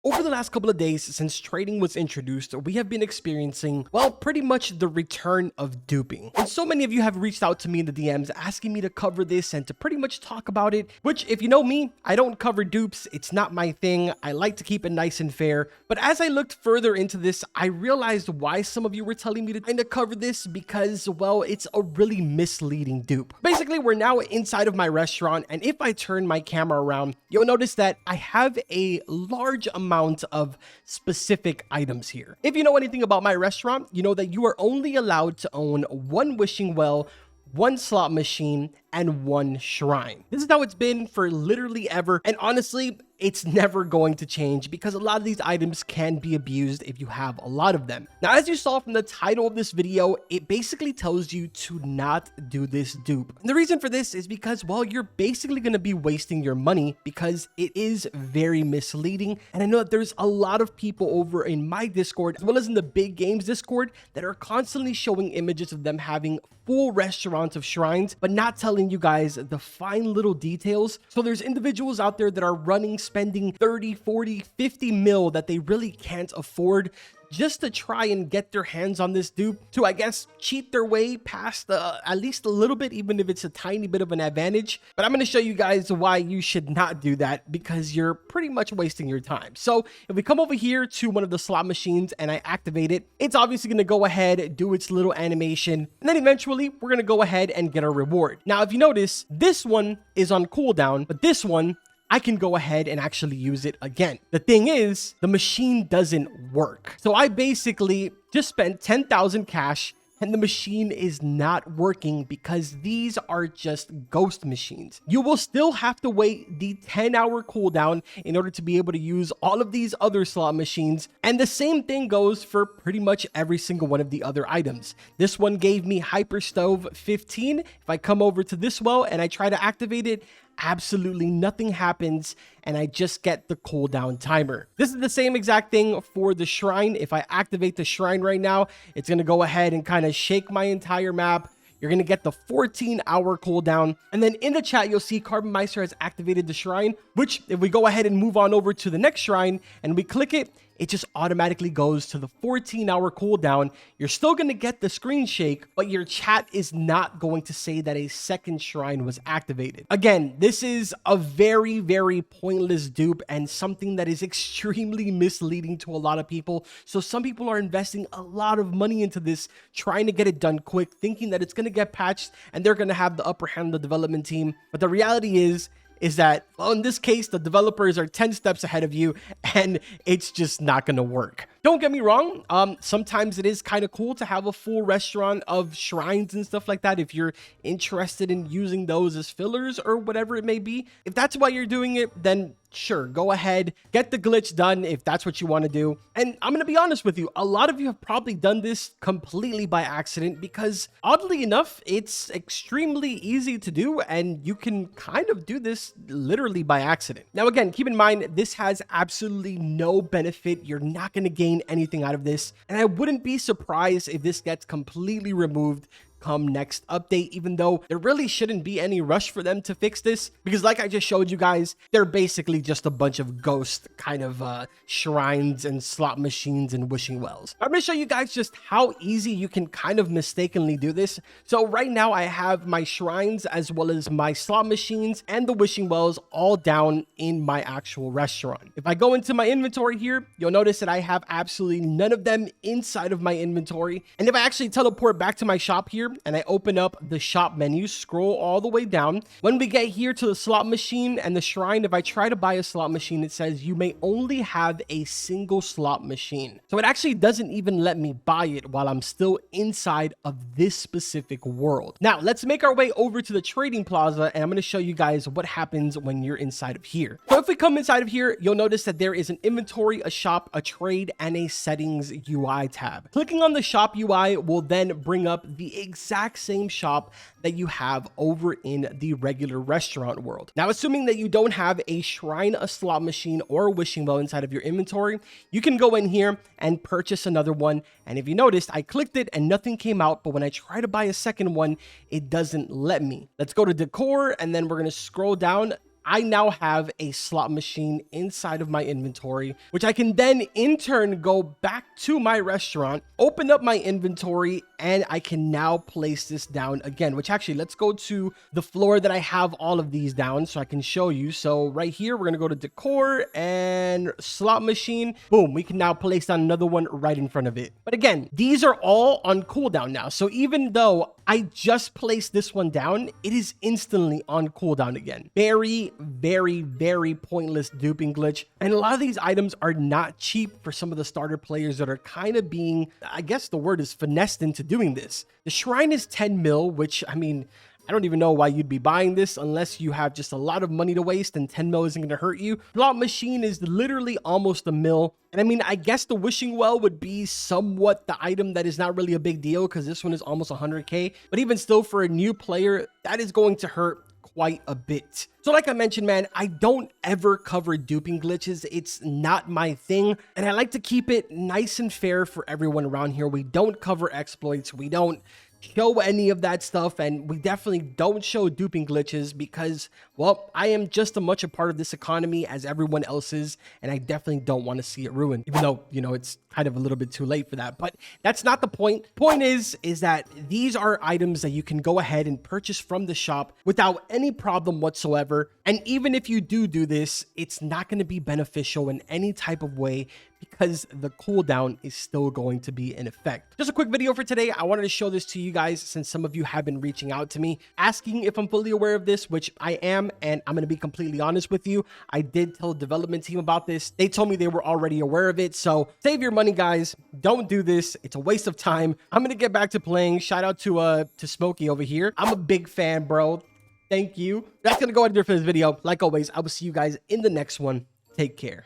Over the last couple of days since trading was introduced, we have been experiencing, well, pretty much the return of duping. And so many of you have reached out to me in the DMs asking me to cover this and to pretty much talk about it, which if you know me, I don't cover dupes. It's not my thing. I like to keep it nice and fair. But as I looked further into this, I realized why some of you were telling me to kind of cover this because, well, it's a really misleading dupe. Basically, we're now inside of my restaurant, and if I turn my camera around, you'll notice that I have a large amount of specific items here. If you know anything about my restaurant, you know that you are only allowed to own one wishing well, one slot machine, and one shrine. This is how it's been for literally ever. And honestly, it's never going to change because a lot of these items can be abused if you have a lot of them. Now, as you saw from the title of this video, it basically tells you to not do this dupe. And the reason for this is because, well, you're basically going to be wasting your money because it is very misleading. And I know that there's a lot of people over in my Discord, as well as in the Big Games Discord, that are constantly showing images of them having full restaurants of shrines, but not telling you guys the fine little details. So there's individuals out there that are spending 30, 40, 50 mil that they really can't afford just to try and get their hands on this dupe to, I guess, cheat their way past at least a little bit, even if it's a tiny bit of an advantage. But I'm going to show you guys why you should not do that because you're pretty much wasting your time. So if we come over here to one of the slot machines and I activate it, it's obviously going to go ahead, do its little animation, and then eventually we're going to go ahead and get our reward. Now, if you notice, this one is on cooldown, but this one, I can go ahead and actually use it again. The thing is, the machine doesn't work. So I basically just spent 10,000 cash and the machine is not working because these are just ghost machines. You will still have to wait the 10-hour cooldown in order to be able to use all of these other slot machines. And the same thing goes for pretty much every single one of the other items. This one gave me Hyper Stove 15. If I come over to this well and I try to activate it, absolutely nothing happens and I just get the cooldown timer. This is the same exact thing for the shrine. If I activate the shrine right now, it's going to go ahead and kind of shake my entire map. You're going to get the 14-hour cooldown. And then in the chat, you'll see Carbon Meister has activated the shrine, which if we go ahead and move on over to the next shrine and we click it, it just automatically goes to the 14-hour cooldown. You're still going to get the screen shake, but your chat is not going to say that a second shrine was activated. Again, this is a very, very pointless dupe and something that is extremely misleading to a lot of people. So some people are investing a lot of money into this, trying to get it done quick, thinking that it's going to get patched and they're going to have the upper hand of the development team. But the reality is that, well, in this case, the developers are 10 steps ahead of you and it's just not going to work. Don't get me wrong. Sometimes it is kind of cool to have a full restaurant of shrines and stuff like that if you're interested in using those as fillers or whatever it may be. If that's why you're doing it, then sure, go ahead, get the glitch done if that's what you want to do. And I'm going to be honest with you, a lot of you have probably done this completely by accident because oddly enough, it's extremely easy to do and you can kind of do this literally by accident. Now, again, keep in mind, this has absolutely no benefit. You're not going to gain anything out of this. And I wouldn't be surprised if this gets completely removed come next update, even though there really shouldn't be any rush for them to fix this because like I just showed you guys, they're basically just a bunch of ghost kind of shrines and slot machines and wishing wells. I'm going to show you guys just how easy you can kind of mistakenly do this. So right now I have my shrines as well as my slot machines and the wishing wells all down in my actual restaurant. If I go into my inventory here, you'll notice that I have absolutely none of them inside of my inventory. And if I actually teleport back to my shop here and I open up the shop menu, scroll all the way down. When we get here to the slot machine and the shrine, if I try to buy a slot machine, it says you may only have a single slot machine. So it actually doesn't even let me buy it while I'm still inside of this specific world. Now, let's make our way over to the trading plaza and I'm going to show you guys what happens when you're inside of here. So if we come inside of here, you'll notice that there is an inventory, a shop, a trade, and a settings UI tab. Clicking on the shop UI will then bring up the exact same shop that you have over in the regular restaurant world. Now, assuming that you don't have a shrine, a slot machine, or a wishing well inside of your inventory, you can go in here and purchase another one. And if you noticed, I clicked it and nothing came out, but when I try to buy a second one, it doesn't let me. Let's go to decor and then we're going to scroll down. I now have a slot machine inside of my inventory, which I can then in turn go back to my restaurant, open up my inventory, and I can now place this down again, which actually, let's go to the floor that I have all of these down so I can show you. So right here, we're going to go to decor and slot machine. Boom, we can now place down another one right in front of it. But again, these are all on cooldown now. So even though I just placed this one down, it is instantly on cooldown again. Very, very, very pointless duping glitch. And a lot of these items are not cheap for some of the starter players that are kind of being, I guess the word is finessed into doing this. The shrine is 10 mil, which, I mean, I don't even know why you'd be buying this unless you have just a lot of money to waste, and 10 mil isn't going to hurt you. Slot machine is literally almost a mil. And I mean, I guess the wishing well would be somewhat the item that is not really a big deal because this one is almost 100K. But even still, for a new player, that is going to hurt quite a bit. So like I mentioned, man, I don't ever cover duping glitches. It's not my thing. And I like to keep it nice and fair for everyone around here. We don't cover exploits. We don't show any of that stuff, and we definitely don't show duping glitches because, well, I am just as much a part of this economy as everyone else is, and I definitely don't want to see it ruined, even though, you know, it's kind of a little bit too late for that. But that's not the point. Point is that these are items that you can go ahead and purchase from the shop without any problem whatsoever. And even if you do this, it's not going to be beneficial in any type of way because the cooldown is still going to be in effect. Just a quick video for today. I wanted to show this to you guys since some of you have been reaching out to me asking if I'm fully aware of this, which I am, and I'm going to be completely honest with you. I did tell the development team about this. They told me they were already aware of it, so save your money, guys. Don't do this. It's a waste of time. I'm going to get back to playing. Shout out to Smokey over here. I'm a big fan, bro. Thank you. That's going to go ahead and do it for this video. Like always, I will see you guys in the next one. Take care.